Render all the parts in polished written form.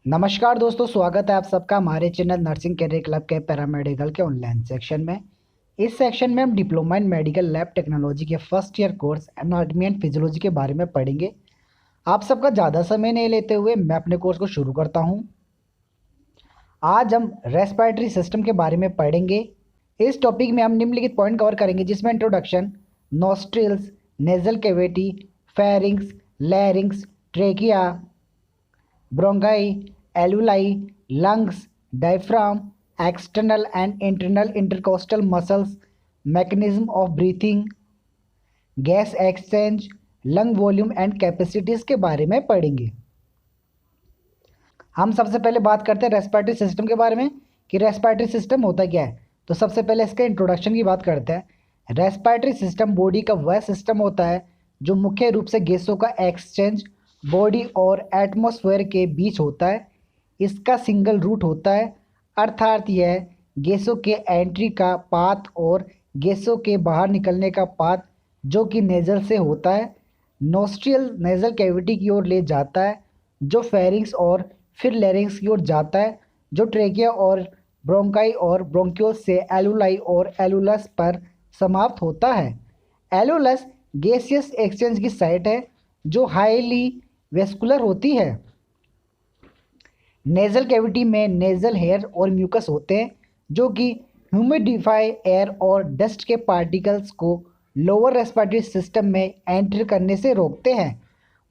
नमस्कार दोस्तों, स्वागत है आप सबका हमारे चैनल नर्सिंग कैरियर क्लब के पैरामेडिकल के ऑनलाइन सेक्शन में। इस सेक्शन में हम diploma in medical lab technology के first year course anatomy and physiology के बारे में पढ़ेंगे। आप सबका ज़्यादा समय नहीं लेते हुए मैं अपने कोर्स को शुरू करता हूं। आज हम रेस्पिरेटरी सिस्टम के बारे में पढ़ेंगे। इस टॉपिक में हम निम्नलिखित पॉइंट कवर करेंगे, जिसमें introduction, nostrils, nasal cavity, pharynx, लैरिंग्स, trachea, bronchi, alveoli, lungs, diaphragm, external and internal intercostal muscles, mechanism of breathing, gas exchange, lung volume and capacities के बारे में पढ़ेंगे। हम सबसे पहले बात करते हैं रेस्पिरेटरी सिस्टम के बारे में कि रेस्पिरेटरी सिस्टम होता क्या है। तो सबसे पहले इसके इंट्रोडक्शन की बात करते हैं। रेस्पिरेटरी सिस्टम बॉडी का वह सिस्टम होता है जो मुख्य रूप से गैसों का एक्सचेंज बॉडी और एटमॉस्फेयर के बीच होता है। इसका सिंगल रूट होता है, अर्थात यह गैसों के एंट्री का पाथ और गैसों के बाहर निकलने का पाथ जो कि नेजल से होता है, नोस्ट्रियल नेजल कैविटी की ओर ले जाता है, जो फेरिंग्स और फिर लैरिंग्स की ओर जाता है, जो ट्रेकिया और ब्रोंकाई और ब्रोंक्यूल्स से एलुलाई और एलुलस पर समाप्त होता है। एलुलस गैसियस एक्सचेंज की साइट है जो हाईली वेस्कुलर होती है। नेजल कैविटी में नेजल हेयर और म्यूकस होते हैं जो कि ह्यूमिडिफाई एयर और डस्ट के पार्टिकल्स को लोअर रेस्पिरेटरी सिस्टम में एंटर करने से रोकते हैं।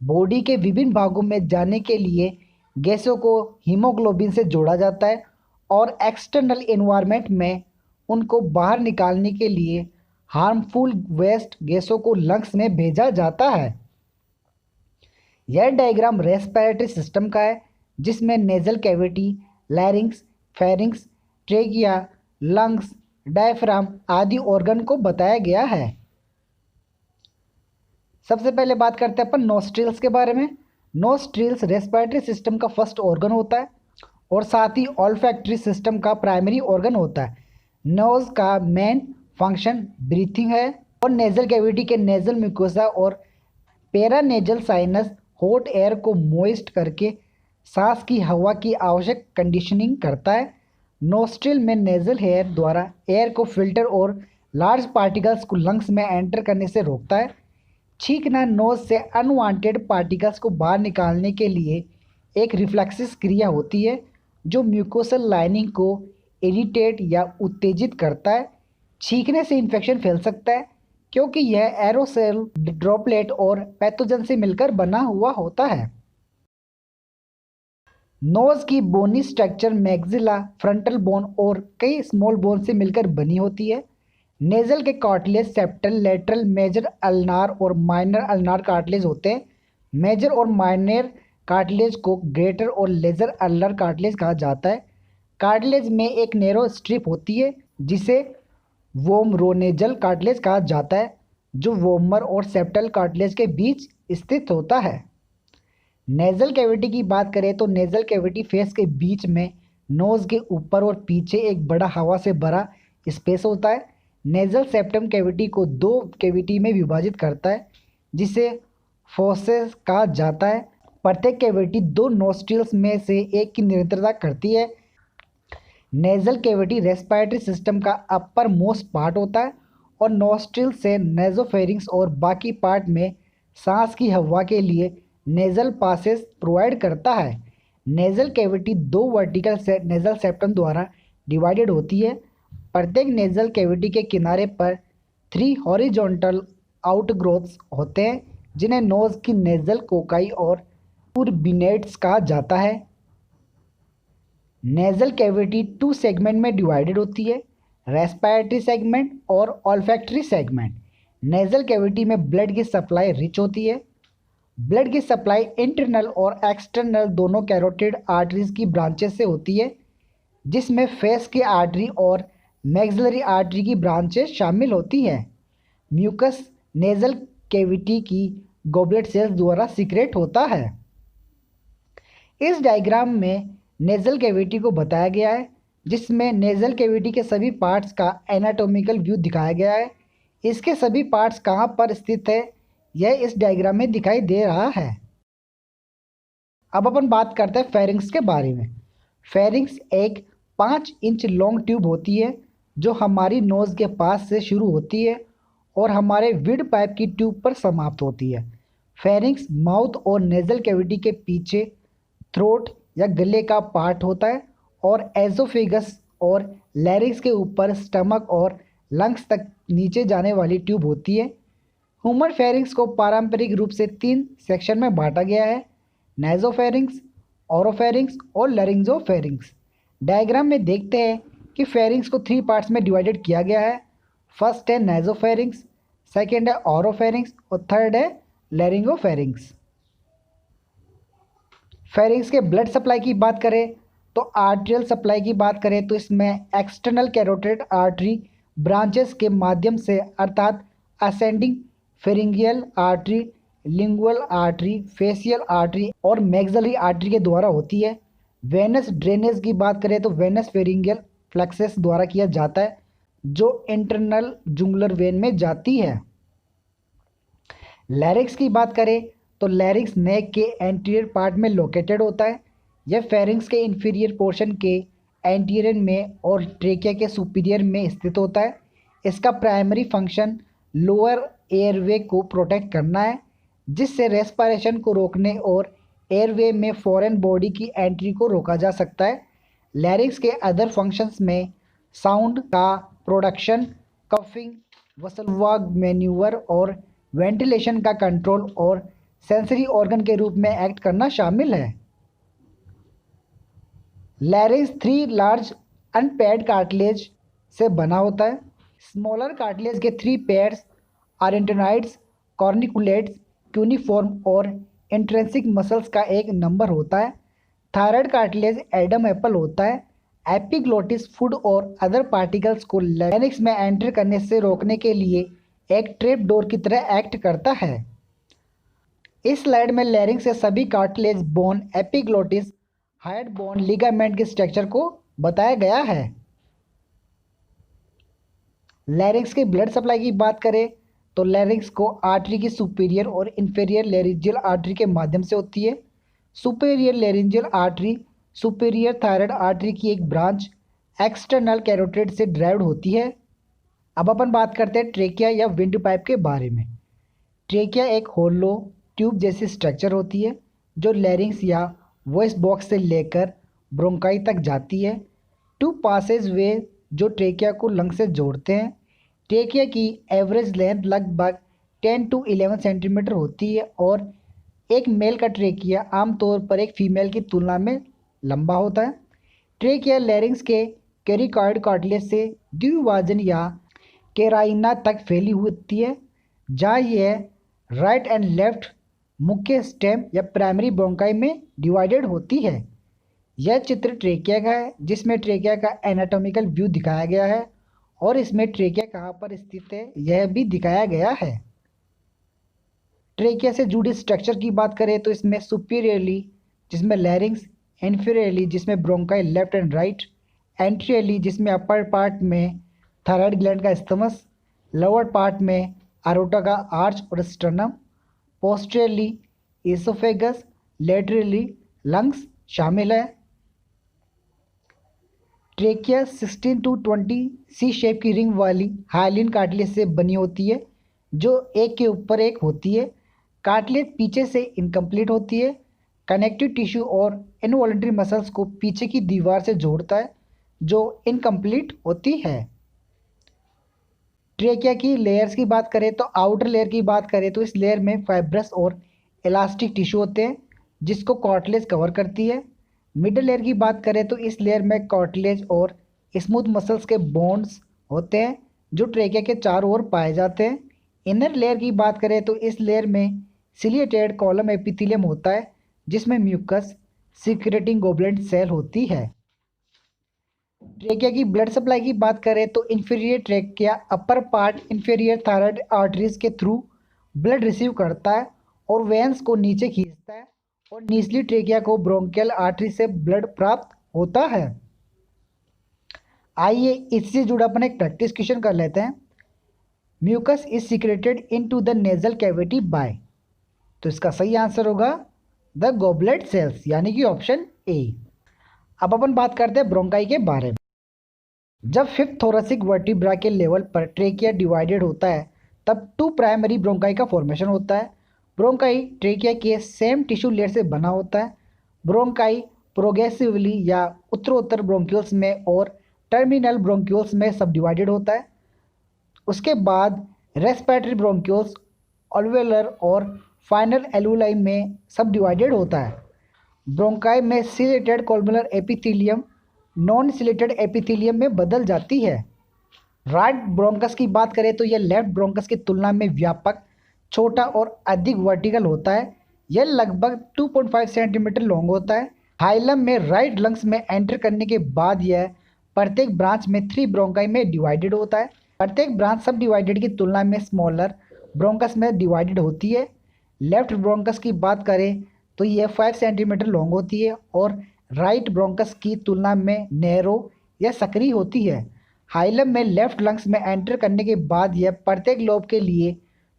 बॉडी के विभिन्न भागों में जाने के लिए गैसों को हीमोग्लोबिन से जोड़ा जाता है और एक्सटर्नल एनवायरनमेंट में उनको बाहर निकालने के लिए हार्मफुल वेस्ट गैसों को लंग्स में भेजा जाता है। यह डायग्राम रेस्पिरेटरी सिस्टम का है, जिसमें nasal cavity, लैरिंग्स, pharynx, trachea, lungs, diaphragm आदि ऑर्गन को बताया गया है। सबसे पहले बात करते हैं अपन नोस्ट्रिल्स के बारे में। नोस्ट्रिल्स रेस्पिरेटरी सिस्टम का फर्स्ट ऑर्गन होता है और साथ ही ऑल्फैक्टरी सिस्टम का प्राइमरी ऑर्गन होता है। नोज का मेन फंक्शन ब्रीथिंग है और नेजल कैविटी के नेजल म्यूकोसा और पेरानेजल साइनस हॉट एयर को मोइस्ट करके सांस की हवा की आवश्यक कंडीशनिंग करता है। नोस्ट्रिल में नेजल हेयर द्वारा एयर को फिल्टर और लार्ज पार्टिकल्स को लंग्स में एंटर करने से रोकता है। छींकना नोज से अनवांटेड पार्टिकल्स को बाहर निकालने के लिए एक रिफ्लेक्सिस क्रिया होती है जो म्यूकोसल लाइनिंग को इरिटेट या उत्तेजित करता है। छींकने से इन्फेक्शन फैल सकता है क्योंकि यह एरोसोल ड्रॉपलेट और पैथोजन से मिलकर बना हुआ होता है। नोज की bony structure maxilla, frontal bone और कई स्मॉल बोन से मिलकर बनी होती है। नेजल के कार्टिलेज सेप्टल, लेटरल, मेजर अल्नार और माइनर अल्नार कार्टिलेज होते हैं। मेजर और माइनर कार्टिलेज को ग्रेटर और लेजर अल्नार कार्टिलेज कहा जाता है। कार्टिलेज में एक नैरो स्ट्रिप होती है जिसे वोमरोनेजल कार्टिलेज कहा जाता है, जो वोमर और सेप्टल कार्टिलेज के बीच स्थित होता है। नेजल कैविटी की बात करें तो नेजल कैविटी फेस के बीच में नोज के ऊपर और पीछे एक बड़ा हवा से भरा स्पेस होता है। नेजल सेप्टम कैविटी को दो कैविटी में विभाजित करता है जिसे फोसेस कहा जाता है। प्रत्येक कैविटी दो नोस्ट्रिल्स में से एक की निरंतरता करती है। नेजल कैविटी रेस्पिरेटरी सिस्टम का अपर मोस्ट पार्ट होता है और नोस्ट्रिल से नेजोफेरिंग्स और बाकी पार्ट में सांस की हवा के लिए नेजल पासेस प्रोवाइड करता है। नेजल कैविटी दो वर्टिकल नेजल सेप्टम द्वारा डिवाइडेड होती है। प्रत्येक नेजल कैविटी के किनारे पर 3 हॉरिजॉन्टल आउटग्रोथ्स होते हैं जिन्हें नोज की नेजल कोकाई और टूरबिनेट्स कहा जाता है। नेजल कैविटी 2 सेगमेंट में डिवाइडेड होती है, रेस्पिरेटरी सेगमेंट और ऑल्फैक्टरी सेगमेंट। नेजल कैविटी में ब्लड की सप्लाई रिच होती है। ब्लड की सप्लाई इंटरनल और एक्सटर्नल दोनों कैरोटिड आर्टरीज की ब्रांचेस से होती है, जिसमें फेस की आर्टरी और मैक्सिलरी आर्टरी की ब्रांचेस शामिल होती हैं। म्यूकस नेजल कैविटी की गॉबलेट सेल्स द्वारा सीक्रेट होता है। इस डायग्राम में नेजल कैविटी को बताया गया है, जिसमें नेजल कैविटी के सभी पार्ट्स का एनाटॉमिकल व्यू दिखाया गया है। इसके सभी पार्ट्स कहाँ पर स्थित है यह इस डायग्राम में दिखाई दे रहा है। अब अपन बात करते हैं फेरिंग्स के बारे में। फेरिंग्स एक 5 इंच लॉन्ग ट्यूब होती है जो हमारी नोज़ के पास से शुरू होती है और हमारे विंड पाइप की ट्यूब पर समाप्त होती है। फेरिंग्स माउथ और नेजल कैविटी के पीछे थ्रोट या गले का पार्ट होता है और एजोफेगस और लैरिंक्स के ऊपर स्टमक और लंग्स तक नीचे जाने वाली ट्यूब होती है। ह्यूमन फेरिंग्स को पारंपरिक रूप से 3 सेक्शन में बांटा गया है: नेजोफेरिंग्स, ओरोफेरिंग्स और लैरिंगोफेरिंग्स। डायग्राम में देखते हैं कि फेरिंग्स को 3 पार्ट्स में डिवाइडेड किया गया है। फर्स्ट है नेजोफेरिंग्स, सेकेंड है ओरोफेरिंग्स और थर्ड है लैरिंगोफेरिंग्स। फेरिंग्स के ब्लड सप्लाई की बात करें तो आर्टेरियल सप्लाई की बात करें तो इसमें एक्सटर्नल कैरोटिड आर्टरी ब्रांचेस के माध्यम से अर्थात ascending pharyngeal artery, lingual artery, facial artery और मैग्जिलरी आर्टरी के द्वारा होती है। वेनस ड्रेनेज की बात करें तो वेनस फेरिंगियल फ्लेक्सेस द्वारा किया जाता है जो इंटरनल जुगुलर वेन में जाती है। लैरिंक्स की बात करें तो लैरिंक्स नेक के एंटीरियर पार्ट में लोकेटेड होता है। यह फेरिंग्स के इंफीरियर पोर्शन के एंटीरियर में और ट्रेकिया के सुपीरियर में स्थित होता है। इसका प्राइमरी फंक्शन लोअर एयरवे को प्रोटेक्ट करना है जिससे रेस्पिरेशन को रोकने और एयरवे में फॉरेन बॉडी की एंट्री को रोका जा सकता है। लैरिंक्स के अदर फंक्शंस में साउंड का प्रोडक्शन, कफिंग, वसलवाग मैन्यूवर और वेंटिलेशन का कंट्रोल और सेंसरी ऑर्गन के रूप में एक्ट करना शामिल है। लैरिंक्स 3 लार्ज अनपेयर्ड कार्टिलेज से बना होता है। स्मॉलर कार्टिलेज के 3 पेयर्स आरेंटिनॉइड्स, कॉर्निकुलेट्स, क्यूनिफॉर्म और इंट्रिंसिक मसल्स का एक नंबर होता है। थायराइड कार्टिलेज एडम एप्पल होता है। एपिग्लोटिस फूड और अदर पार्टिकल्स को लैरिंक्स में एंटर करने से रोकने के लिए एक ट्रैप डोर की तरह एक्ट करता है। इस स्लाइड में लैरिंक्स के सभी cartilage, bone, epiglottis, hard bone, ligament के स्ट्रक्चर को बताया गया है। लैरिंक्स की ब्लड सप्लाई की बात करें तो लैरिंक्स को आर्टरी की सुपीरियर और इंफीरियर लैरिंजियल आर्टरी के माध्यम से होती है। Superior laryngeal artery superior thyroid artery की एक ब्रांच एक्सटर्नल कैरोटिड से ड्राइव्ड होती है। अब अपन बात करते हैं ट्रेकिया या विंड पाइप के बारे में। ट्रेकिया एक होलो ट्यूब जैसी स्ट्रक्चर होती है जो लैरिंक्स या वॉइस बॉक्स से लेकर ब्रोंकाई तक जाती है। 2 पासेज वे जो ट्रेकिया को लंग से जोड़ते हैं। ट्रेकिया की एवरेज लेंथ लगभग 10 to 11 सेंटीमीटर होती है और एक मेल का ट्रेकिया आमतौर पर एक फीमेल की तुलना में लंबा होता है। ट्रेकिया लैरिंक्स के कैरिकॉइड कार्टिलेज से द्विभाजन या केराइना तक फैली होती है जहाँ यह राइट एंड लेफ्ट मुख्य स्टेम या प्राइमरी ब्रोंकाई में डिवाइडेड होती है। यह चित्र ट्रेकिया का है जिसमें ट्रेकिया का एनाटॉमिकल व्यू दिखाया गया है और इसमें ट्रेकिया कहाँ पर स्थित है यह भी दिखाया गया है। ट्रेकिया से जुड़ी स्ट्रक्चर की बात करें तो इसमें सुपीरियरली जिसमें लैरिंक्स, इन्फीरियरली जिसमें bronchi left and right, anteriorly जिसमें अपर पार्ट में थायराइड ग्लैंड का स्टमस, लोअर पार्ट में अरोटा का आर्च और sternum, posteriorly oesophagus, laterally lungs शामिल है। ट्रेकिया 16 to 20 सी शेप की रिंग वाली हाइलिन कार्टिलेज से बनी होती है जो एक के ऊपर एक होती है। कार्टिलेज पीछे से इनकम्प्लीट होती है। कनेक्टिव टिश्यू और इनवॉलंटरी मसल्स को पीछे की दीवार से जोड़ता है जो इनकम्प्लीट होती है। ट्रेकिया की लेयर्स की बात करें तो आउटर लेयर की बात करें तो इस लेयर में फाइब्रस और इलास्टिक टिश्यू होते हैं जिसको कार्टिलेज कवर करती है। मिडल लेयर की बात करें तो इस लेयर में कार्टिलेज और स्मूथ मसल्स के बॉन्ड्स होते हैं जो ट्रेकिया के चारों ओर पाए जाते हैं। इनर लेयर की बात करें तो इस लेयर में सिलिएटेड कॉलम एपिथेलियम होता है जिसमें म्यूकस सिक्रेटिंग गोबलेंट सेल होती है। ट्रेकिया की ब्लड सप्लाई की बात करें तो inferior trachea upper part inferior thyroid arteries के थ्रू ब्लड रिसीव करता है और वेन्स को नीचे खींचता है और निचली ट्रेकिया को ब्रोंकियल आर्टरी से ब्लड प्राप्त होता है। आइए इससे जुड़ा अपन एक प्रैक्टिस क्वेश्चन कर लेते हैं। Mucus is secreted into the nasal cavity by, तो इसका सही आंसर होगा द गॉबलेट सेल्स, यानी कि ऑप्शन ए। अब अपन बात करते हैं ब्रोंकाई के बारे में। जब फिफ्थ थोरेसिक वर्टिब्रा के लेवल पर ट्रेकिया डिवाइडेड होता है तब टू प्राइमरी ब्रोंकाई का फॉर्मेशन होता है। ब्रोंकाई ट्रेकिया के सेम टिश्यू लेयर से बना होता है। ब्रोंकाई प्रोग्रेसिवली या उत्तरोत्तर ब्रोंक्यूल्स में और टर्मिनल ब्रोंक्यूल्स में सब डिवाइडेड होता है। उसके बाद रेस्पिरेटरी ब्रोंक्यूल्स, अल्वेलर और फाइनल एलुलाई में सब डिवाइडेड होता है। ब्रोंकाई में ciliated columnar epithelium non ciliated epithelium में बदल जाती है। राइट ब्रोंकस की बात करें तो यह लेफ्ट ब्रोंकस की तुलना में व्यापक, छोटा और अधिक वर्टिकल होता है। यह लगभग 2.5 सेंटीमीटर लॉन्ग होता है। हाइलम में राइट लंग्स में एंटर करने के बाद यह प्रत्येक ब्रांच में 3 ब्रोंकाई में डिवाइडेड होता है। प्रत्येक ब्रांच सब डिवाइडेड की तुलना में स्मॉलर ब्रोंकस में डिवाइडेड होती है। लेफ्ट ब्रोंकस की बात करें तो यह 5 सेंटीमीटर लॉन्ग होती है और राइट ब्रोंकस की तुलना में नैरो या सक्रिय होती है। हाइलम में लेफ्ट लंग्स में एंटर करने के बाद यह प्रत्येक लोब के लिए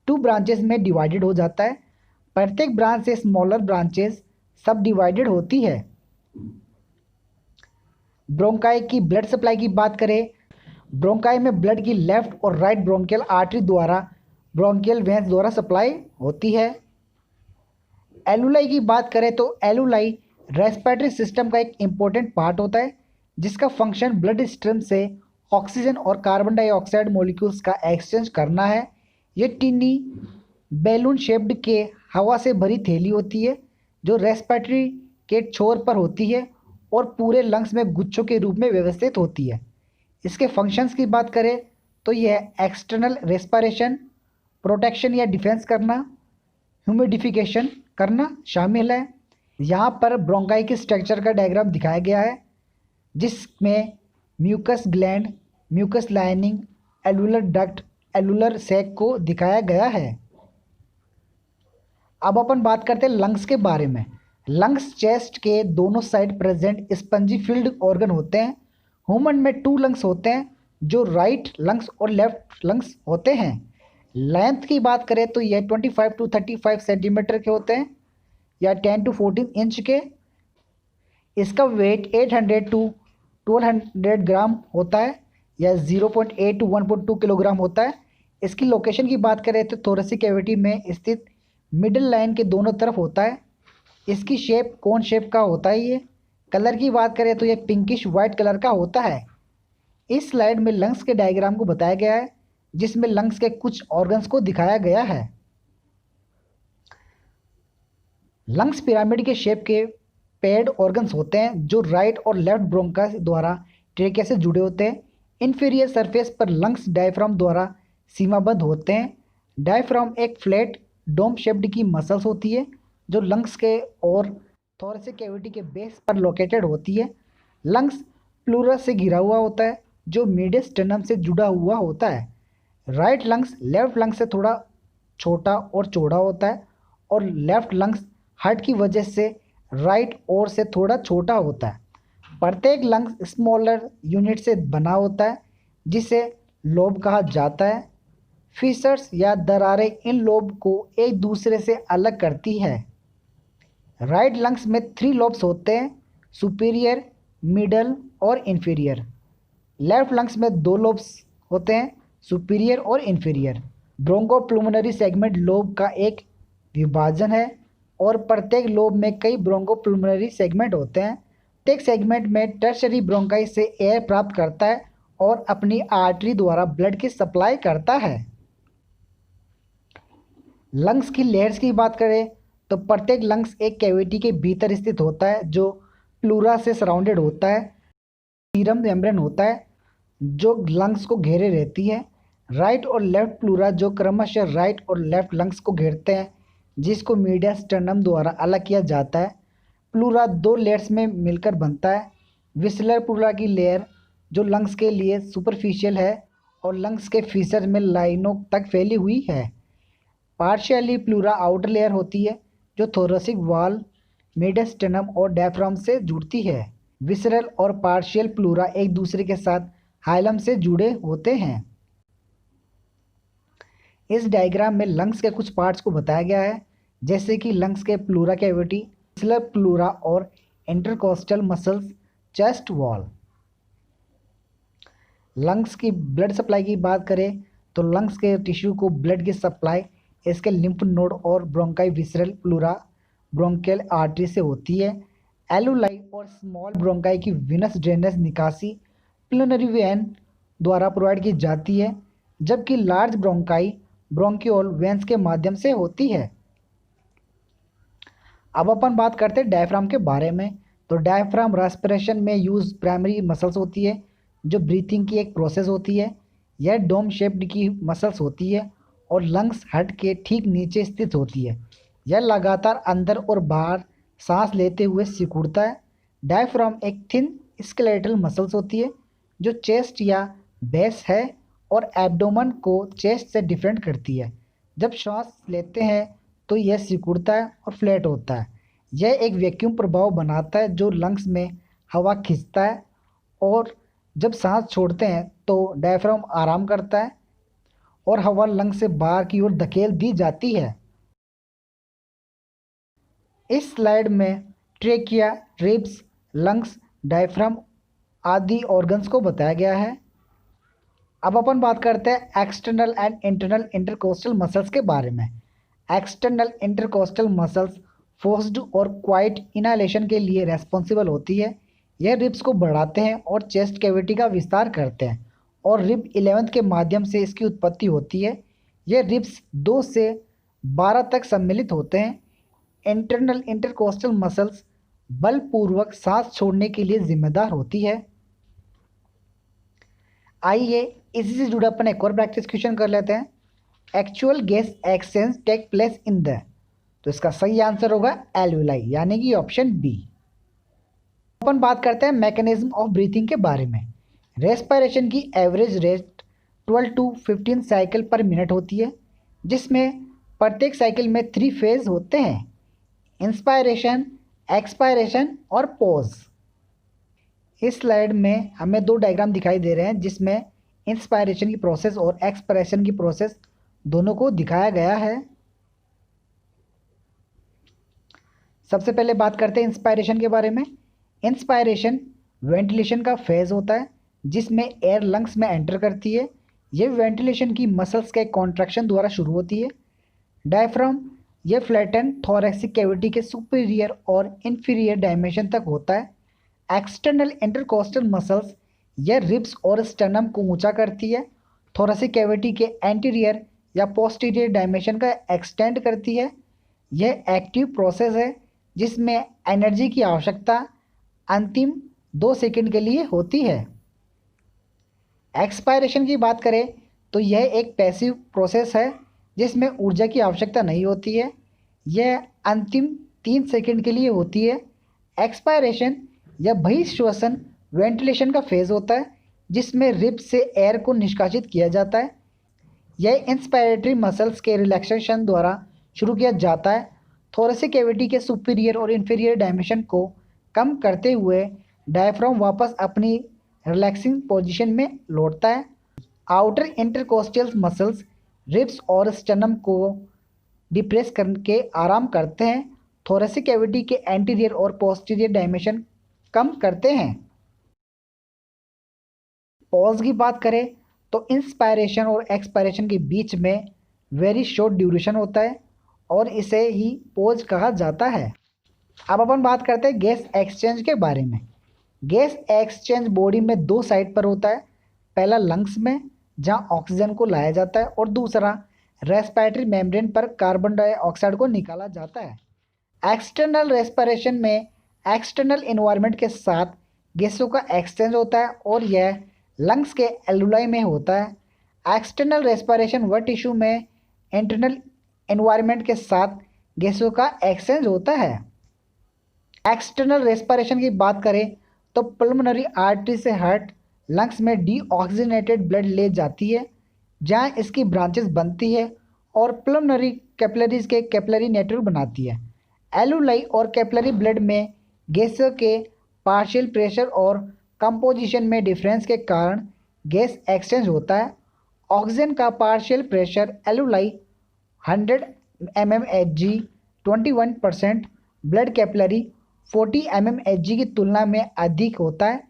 2 ब्रांचेस में डिवाइडेड हो जाता है। प्रत्येक ब्रांच से स्मॉलर ब्रांचेस सब डिवाइडेड होती है। ब्रोंकाई की ब्लड सप्लाई की बात करें, ब्रोंकाई में ब्लड की लेफ्ट और राइट ब्रोंकियल आर्टरी द्वारा ब्रोंकियल वेंस द्वारा सप्लाई होती है। एलुलाई की बात करें तो एलुलाई रेस्पिरेटरी सिस्टम का एक इम्पोर्टेंट पार्ट होता है जिसका फंक्शन ब्लड स्ट्रीम से ऑक्सीजन और कार्बन डाइऑक्साइड मॉलिक्यूल्स का एक्सचेंज करना है। ये टिनी बैलून शेप्ड के हवा से भरी थैली होती है जो रेस्पिरेटरी के छोर पर होती है और पूरे लंग्स में गुच्छों के रूप में व्यवस्थित होती है। इसके फंक्शंस की बात करें तो यह एक्सटर्नल रेस्पिरेशन, प्रोटेक्शन या डिफेंस करना, ह्यूमिडिफिकेशन करना शामिल है। यहाँ पर ब्रोंकाई के स्ट्रक्चर का डायग्राम दिखाया गया है जिसमें mucus gland, mucus lining, alveolar duct, alveolar sac को दिखाया गया है। अब अपन बात करते हैं लंग्स के बारे में। लंग्स चेस्ट के दोनों side present spongy field organ होते हैं। ह्यूमन में 2 लंग्स होते हैं जो राइट लंग्स और लेफ्ट लंग्स होते हैं। लेंथ की बात करें तो यह 25 to 35 सेंटीमीटर के होते हैं या 10 to 14 इंच के। इसका वेट 800 to 1200 ग्राम होता है या 0.8 to 1.2 किलोग्राम होता है। इसकी लोकेशन की बात करें तो थोरेसिक कैविटी में स्थित मिडिल लाइन के दोनों तरफ होता है। इसकी शेप कोन शेप का होता है। ये कलर की बात करें तो यह पिंकिश वाइट कलर का होता है। इस स्लाइड में लंग्स के डायग्राम को बताया गया है जिसमें लंग्स के कुछ ऑर्गन्स को दिखाया गया है। लंग्स पिरामिड के शेप के पेड ऑर्गन्स होते हैं जो राइट और लेफ्ट ब्रोंकास द्वारा ट्रेकिया से जुड़े होते हैं। इन्फीरियर सरफेस पर लंग्स डायफ्राम द्वारा सीमाबद्ध होते हैं। डायफ्राम एक फ्लैट डोम शेप्ड की मसल्स होती है जो लंग्स के और थोरेसिक कैविटी के बेस पर लोकेटेड होती है। लंग्स प्लूरस से घिरा हुआ होता है जो मीडियस स्टर्नम से जुड़ा हुआ होता है। राइट लंग्स लेफ्ट लंग्स से थोड़ा छोटा और चौड़ा होता है और लेफ्ट लंग्स हार्ट की वजह से राइट ओर से थोड़ा छोटा होता है। प्रत्येक लंग्स स्मॉलर यूनिट से बना होता है जिसे लोब कहा जाता है। फीसर्स या दरारें इन लोब को एक दूसरे से अलग करती है। राइट लंग्स में 3 लोब्स होते हैं, सुपीरियर, मिडल और इन्फीरियर। लेफ्ट लंग्स में 2 लोब्स होते हैं, सुपीरियर और इन्फीरियर। ब्रोंकोप्लुमिनरी सेगमेंट लोब का एक विभाजन है और प्रत्येक लोब में कई ब्रोंकोप्लुमिनरी सेगमेंट होते हैं। प्रत्येक सेगमेंट में टर्शरी ब्रोंकाई से एयर प्राप्त करता है और अपनी आर्टरी द्वारा ब्लड की सप्लाई करता है। लंग्स की लेयर्स की बात करें तो प्रत्येक लंग्स एक कैविटी के भीतर स्थित होता है जो प्लूरा से सराउंडेड होता है। सीरम मेम्ब्रेन होता है जो लंग्स को घेरे रहती है। राइट और लेफ्ट प्लूरा जो क्रमशः राइट और लेफ्ट लंग्स को घेरते हैं जिसको मीडिया स्टर्नम द्वारा अलग किया जाता है। प्लूरा 2 लेयर्स में मिलकर बनता है। विसलर प्लूरा की लेयर जो लंग्स के लिए सुपरफिशियल है और लंग्स के फीसर में लाइनों तक फैली हुई है। पार्शियली प्लूरा आउटर लेयर होती है जो थोरेसिक वॉल, मीडियस्टेनम और डायफ्राम से जुड़ती है। विसरल और पार्शियल प्लूरा एक दूसरे के साथ हाइलम से जुड़े होते हैं। इस डायग्राम में लंग्स के कुछ पार्ट्स को बताया गया है जैसे कि लंग्स के प्लूरा कैविटी, एक्सिलर प्लूरा और intercostal muscles, chest wall. Lungs की ब्लड सप्लाई की बात करें तो लंग्स के टिश्यू को ब्लड की सप्लाई इसके लिम्फ नोड और bronchi visceral pleura bronchial artery से होती है। एलुलाई और स्मॉल ब्रोंकाई की विनस ड्रेनेज निकासी प्लूनरी वेन द्वारा प्रोवाइड की जाती है, जबकि लार्ज ब्रोंकाई ब्रोंकियोल वेंस के माध्यम से होती है। अब अपन बात करते हैं डायफ्राम के बारे में। तो डायफ्राम रेस्पिरेशन में यूज प्राइमरी मसल्स होती है जो ब्रीथिंग की एक प्रोसेस होती है। यह डोम शेप्ड की मसल्स होती है और लंग्स हट के ठीक नीचे स्थित होती है। यह लगातार अंदर और बाहर सांस लेते हुए सिकुड़ता है। डायफ्राम एक थिन स्केलेटल मसल्स होती है जो चेस्ट या बेस है और एब्डोमेन को चेस्ट से डिफरेंट करती है। जब सांस लेते हैं तो यह सिकुड़ता है और फ्लैट होता है। यह एक वैक्यूम प्रभाव बनाता है जो लंग्स में हवा खींचता है, और जब सांस छोड़ते हैं तो डायफ्राम आराम करता है और हवा लंग से बाहर की ओर धकेल दी जाती है। इस स्लाइड में ट्रेकिया, रिब्स, लंग्स, डायफ्राम आदि ऑर्गन्स को बताया गया है। अब अपन बात करते हैं external and internal intercostal muscles के बारे में। एक्सटर्नल इंटरकोस्टल मसल्स फोर्स्ड और क्वाइट इनहेलेशन के लिए रेस्पॉन्सिबल होती है। यह रिब्स को बढ़ाते हैं और चेस्ट कैविटी का विस्तार करते हैं, और रिब 11 के माध्यम से इसकी उत्पत्ति होती है। यह रिब्स 2 से 12 तक सम्मिलित होते हैं। इंटरनल इंटरकोस्टल मसल्स बलपूर्वक सांस छोड़ने के लिए जिम्मेदार होती है। आइए इसी से जुड़ा अपन एक और प्रैक्टिस क्वेश्चन कर लेते हैं। Actual gas exchange take place in the, तो इसका सही आंसर होगा एल्विलाई, यानी कि ऑप्शन बी। अपन बात करते हैं मैकेनिज्म ऑफ ब्रीथिंग के बारे में। रेस्पिरेशन की एवरेज रेट 12 to 15 साइकिल पर मिनट होती है, जिसमें प्रत्येक साइकिल में 3 फेज होते हैं, इंस्पायरेशन, एक्सपायरेशन और पॉज। इस स्लाइड में हमें 2 डायग्राम दिखाई दे रहे हैं जिसमें इंस्पायरेशन की प्रोसेस और एक्सपायरेशन की प्रोसेस दोनों को दिखाया गया है। सबसे पहले बात करते हैं इंस्पायरेशन के बारे में। इंस्पायरेशन वेंटिलेशन का फेज होता है जिसमें एयर लंग्स में एंटर करती है। यह वेंटिलेशन की मसल्स के कॉन्ट्रैक्शन द्वारा शुरू होती है। डायफ्राम यह फ्लैटन थोरैसिक कैविटी के सुपीरियर और इंफीरियर डायमेंशन तक होता है। एक्सटर्नल इंटरकोस्टल मसल्स यह रिब्स और स्टर्नम को ऊंचा करती है। थोरैसिक कैविटी के एंटीरियर या पोस्टीरियर डायमेंशन का एक्सटेंड करती है। यह एक्टिव प्रोसेस है जिसमें एनर्जी की आवश्यकता अंतिम 2 सेकंड के लिए होती है। एक्सपायरेशन की बात करें तो यह एक पैसिव प्रोसेस है जिसमें ऊर्जा की आवश्यकता नहीं होती है। यह अंतिम 3 सेकंड के लिए होती है। एक्सपायरेशन या बहिश्वसन वेंटिलेशन का फेज होता है जिसमें रिब से एयर को निष्कासित किया जाता है। यह इंस्पायरेटरी मसल्स के रिलैक्सेशन द्वारा शुरू किया जाता है। थोरैसिक कैविटी के सुपीरियर और इंफीरियर डायमेंशन को कम करते हुए डायफ्राम वापस अपनी रिलैक्सिंग पोजीशन में लौटता है। आउटर इंटरकोस्टल मसल्स रिब्स और स्टर्नम को डिप्रेस करके आराम करते हैं। थोरैसिक कैविटी के एंटीरियर और पोस्टीरियर डायमेंशन कम करते हैं। पॉज की बात करें तो इंस्पायरेशन और एक्सपायरेशन के बीच में वेरी शॉर्ट ड्यूरेशन होता है और इसे ही पॉज कहा जाता है। अब अपन बात करते हैं गैस एक्सचेंज के बारे में। गैस एक्सचेंज बॉडी में 2 साइड पर होता है। पहला लंग्स में जहां ऑक्सीजन को लाया जाता है और दूसरा रेस्पिरेटरी मेम्ब्रेन पर कार्बन डाइऑक्साइड को निकाला जाता है। एक्सटर्नल रेस्पिरेशन में एक्सटर्नल एनवायरनमेंट के साथ गैसों का एक्सचेंज होता है और यह लंग्स के एलुलाई में होता है। एक्सटर्नल रेस्पिरेशन वह टिश्यू में इंटरनल एनवायरनमेंट के साथ गैसों का एक्सचेंज होता है। एक्सटर्नल रेस्पिरेशन की बात करें तो पल्मोनरी आर्टरी से हार्ट लंग्स में डीऑक्सीजनेटेड ब्लड ले जाती है जहां इसकी ब्रांचेस बनती है और पल्मोनरी कैपिलरीज के कैपिलरी नेटवर्क बनाती है। एलुलाई और कैपिलरी ब्लड में गैसों के पार्शियल प्रेशर और कंपोजिशन में डिफरेंस के कारण गैस एक्सचेंज होता है। ऑक्सीजन का partial pressure alveoli 100 mmHg 21%, blood capillary 40 mmHg की तुलना में अधिक होता है,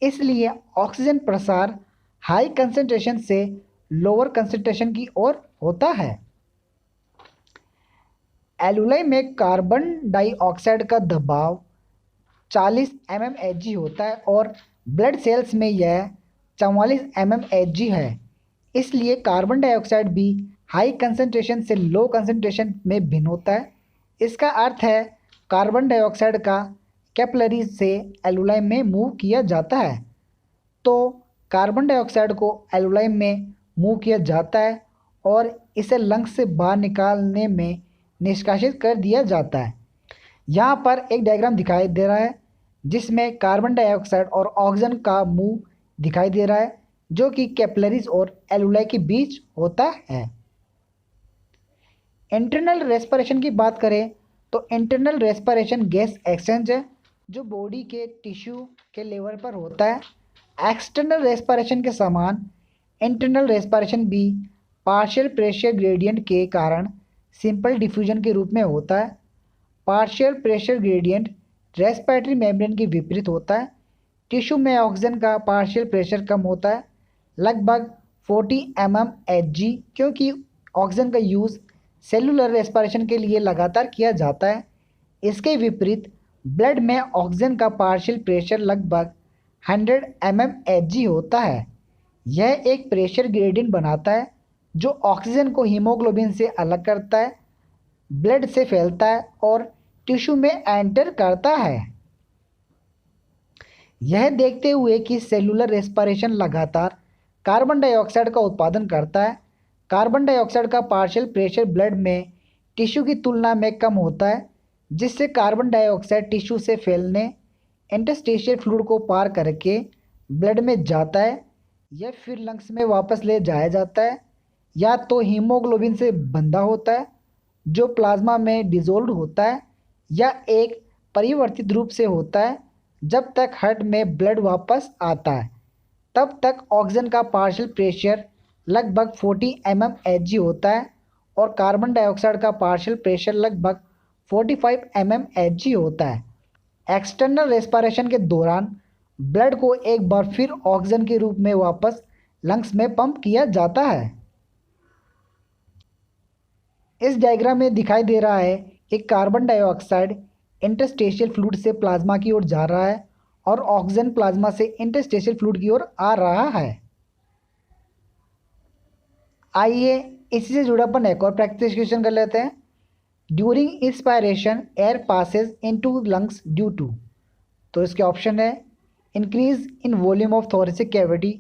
इसलिए ऑक्सीजन प्रसार हाई कंसंट्रेशन से लोअर कंसंट्रेशन की ओर होता है। एलुलाई में कार्बन डाइऑक्साइड का दबाव 40 mmHg होता है और ब्लड सेल्स में यह 44 mmHg है, इसलिए कार्बन डाइऑक्साइड भी हाई कंसंट्रेशन से लो कंसंट्रेशन में भिन्न होता है। इसका अर्थ है कार्बन डाइऑक्साइड का कैपिलरी से एलुलाई में मूव किया जाता है। तो कार्बन डाइऑक्साइड को एलुलाई में मूव किया जाता है और इसे लंग्स से बाहर निकालने में निष्कासित कर दिया जाता है। यहाँ पर एक डायग्राम दिखाई दे रहा है जिसमें कार्बन डाइऑक्साइड और ऑक्सीजन का मूव दिखाई दे रहा है, जो कि कैपिलरीज और एलुलाई के बीच होता है। इंटरनल रेस्पिरेशन की बात करें तो इंटरनल रेस्पिरेशन गैस एक्सचेंज है जो बॉडी के टिश्यू के लेवल पर होता है। एक्सटर्नल रेस्पिरेशन के समान इंटरनल रेस्पिरेशन भी पार्शियल प्रेशर ग्रेडियंट के कारण सिंपल डिफ्यूजन के रूप में होता है। Partial pressure gradient respiratory membrane के विपरीत होता है। टिश्यू में ऑक्सीजन का पार्शियल प्रेशर कम होता है, लगभग 40 mmHg, क्योंकि ऑक्सीजन का यूज़ सेलुलर रेस्पिरेशन के लिए लगातार किया जाता है। इसके विपरीत ब्लड में ऑक्सीजन का पार्शियल प्रेशर लगभग 100 mmHg होता है। यह एक प्रेशर ग्रेडियंट बनाता है जो ऑक्सीजन को हीमोग्लोबिन से अलग करता है, ब्लड से फैलता है और टिश्यू में एंटर करता है। यह देखते हुए कि सेलुलर रेस्पिरेशन लगातार कार्बन डाइऑक्साइड का उत्पादन करता है, कार्बन डाइऑक्साइड का पार्शियल प्रेशर ब्लड में टिश्यू की तुलना में कम होता है, जिससे कार्बन डाइऑक्साइड टिश्यू से फैलने इंटरस्टिशियल फ्लूइड को पार करके ब्लड में जाता है या फिर लंग्स में वापस ले जाया जाता है, या तो हीमोग्लोबिन से बंधा होता है जो प्लाज्मा में डिसॉल्व होता है, या एक परिवर्तित रूप से होता है। जब तक हार्ट में ब्लड वापस आता है तब तक ऑक्सीजन का पार्शियल प्रेशर लगभग 40 mmHg होता है और कार्बन डाइऑक्साइड का पार्शियल प्रेशर लगभग 45 mmHg होता है। एक्सटर्नल रेस्पिरेशन के दौरान ब्लड को एक बार फिर ऑक्सीजन के रूप में वापस लंग्स में पंप किया जाता है। इस डायग्राम में दिखाई दे रहा है कि कार्बन डाइऑक्साइड इंटरस्टिशियल फ्लूइड से प्लाज्मा की ओर जा रहा है और ऑक्सीजन प्लाज्मा से इंटरस्टिशियल फ्लूइड की ओर आ रहा है। आइए इसी से जुड़ा अपन एक और प्रैक्टिस क्वेश्चन कर लेते हैं। During inspiration air passes into lungs due to, तो इसके ऑप्शन है increase in volume of thoracic cavity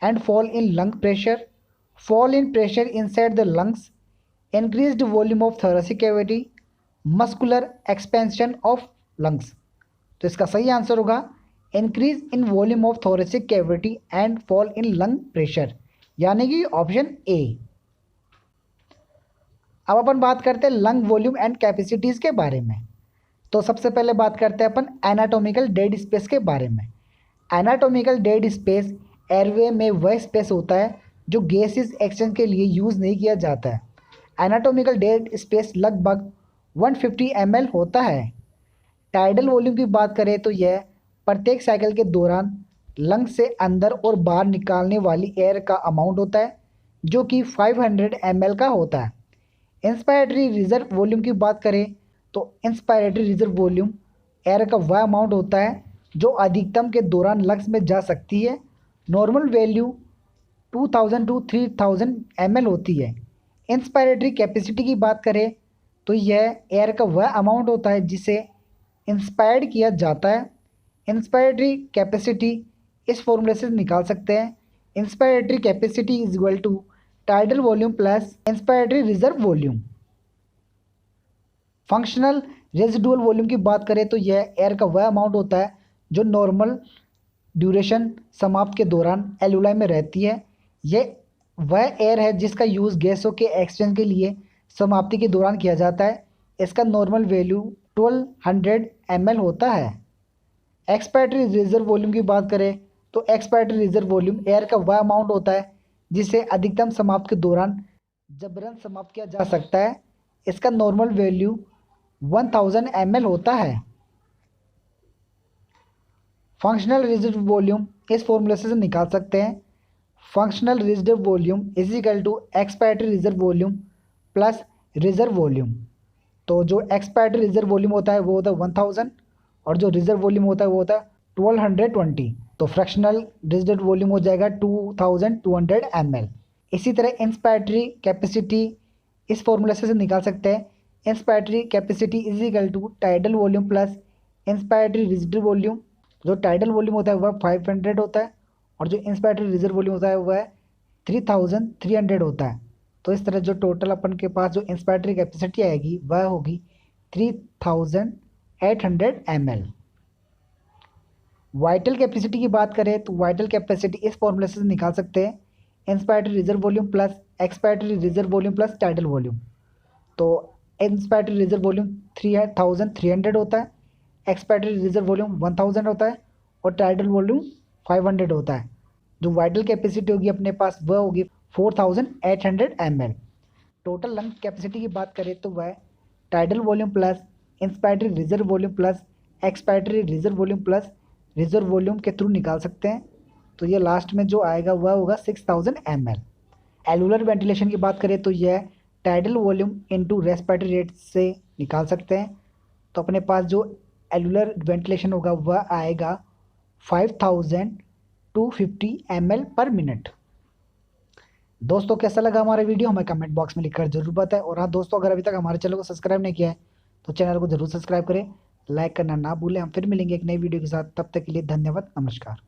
and fall in lung pressure, fall in pressure inside the lungs, increased volume of thoracic cavity, muscular expansion of lungs. तो इसका सही answer होगा increase in volume of thoracic cavity and fall in lung pressure, यानी कि option A. अब अपन बात करते हैं लंग वॉल्यूम एंड कैपेसिटीज़ के बारे में। तो सबसे पहले बात करते हैं अपन एनाटॉमिकल डेड स्पेस के बारे में। एनाटॉमिकल डेड स्पेस एयरवे में वह स्पेस होता है जो गैसेस एक्सचेंज के लिए यूज़ नहीं किया जाता है। एनाटॉमिकल डेड स्पेस लगभग 150 ml होता है। टाइडल वॉल्यूम की बात करें तो यह प्रत्येक साइकिल के दौरान लंग से अंदर और बाहर निकालने वाली एयर का अमाउंट होता है जो कि 500 ml का होता है। इंस्पायरेटरी रिजर्व वॉल्यूम की बात करें तो इंस्पायरेटरी रिजर्व वॉल्यूम एयर का वह अमाउंट होता है जो अधिकतम के दौरान लंग्स में जा सकती है। नॉर्मल वैल्यू 2000 to 3000 ml होती है। इंस्पायरेटरी कैपेसिटी की बात करें तो यह एयर का वह अमाउंट होता है जिसे इंस्पायर्ड किया जाता है। इंस्पायरेटरी कैपेसिटी इस फॉर्मूले से निकाल सकते हैं, inspiratory capacity is equal to tidal volume plus inspiratory reserve volume. Functional residual volume की बात करें तो यह एयर का वह अमाउंट होता है जो नॉर्मल ड्यूरेशन समाप्त के दौरान एलुलाई में रहती है। यह वह एयर है जिसका यूज़ गैसों के एक्सचेंज के लिए समाप्ति के दौरान किया जाता है। इसका नॉर्मल वैल्यू 1200 ml होता है। एक्सपायरेटरी रिजर्व वॉल्यूम की बात करें तो एक्सपायरेटरी रिजर्व वॉल्यूम एयर का वह अमाउंट होता है जिसे अधिकतम समाप्त के दौरान जबरन समाप्त किया जा सकता है। इसका नॉर्मल वैल्यू 1000 ml होता है। फंक्शनल रिजर्व वॉल्यूम इस फॉर्मूले से निकाल सकते हैं। Functional reserve volume is equal to expiratory reserve volume plus reserve volume. तो जो एक्सपायरेटरी रिजर्व वॉल्यूम होता है वो होता है 1000 और जो रिजर्व वॉल्यूम होता है वो होता है 1220। तो फ्रैक्शनल रिजर्व वॉल्यूम हो जाएगा 2200 ml। इसी तरह इंस्पायरेटरी कैपेसिटी इस फॉर्मूले से निकाल सकते हैं। Inspiratory capacity is equal to tidal volume plus inspiratory reserve volume. जो टाइडल वॉल्यूम होता है वह 500 होता है और जो इंस्पायरेटरी रिजर्व वॉल्यूम होता है वह 3300 होता है। तो इस तरह जो टोटल अपन के पास जो इंस्पायरेटरी कैपेसिटी आएगी वह होगी 3800 ml। वाइटल कैपेसिटी की बात करें तो वाइटल कैपेसिटी इस फॉर्मूले से निकाल सकते हैं। Inspiratory reserve volume plus expiratory reserve volume plus tidal volume. तो इंस्पायरेटरी रिजर्व वॉल्यूम 3300 होता है, एक्सपायरेटरी रिजर्व वॉल्यूम 1000 होता है और टाइडल वॉल्यूम 500 होता है। जो वाइटल कैपेसिटी होगी अपने पास वह होगी 4800 ml। टोटल लंग कैपेसिटी की बात करें तो वह tidal volume plus inspiratory reserve volume plus expiratory reserve volume plus reserve volume के थ्रू निकाल सकते हैं। तो ये लास्ट में जो आएगा वह होगा 6000 ml। एलुलर वेंटिलेशन की बात करें तो यह tidal volume into respiratory rate से निकाल सकते हैं। तो अपने पास जो एलुलर वेंटिलेशन होगा वह आएगा 5250 ml पर मिनट। दोस्तों कैसा लगा हमारा वीडियो हमें कमेंट बॉक्स में लिखकर जरूर बताएं। और हाँ दोस्तों, अगर अभी तक हमारे चैनल को सब्सक्राइब नहीं किया है तो चैनल को जरूर सब्सक्राइब करें, लाइक करना ना भूलें। हम फिर मिलेंगे एक नई वीडियो के साथ, तब तक के लिए धन्यवाद, नमस्कार।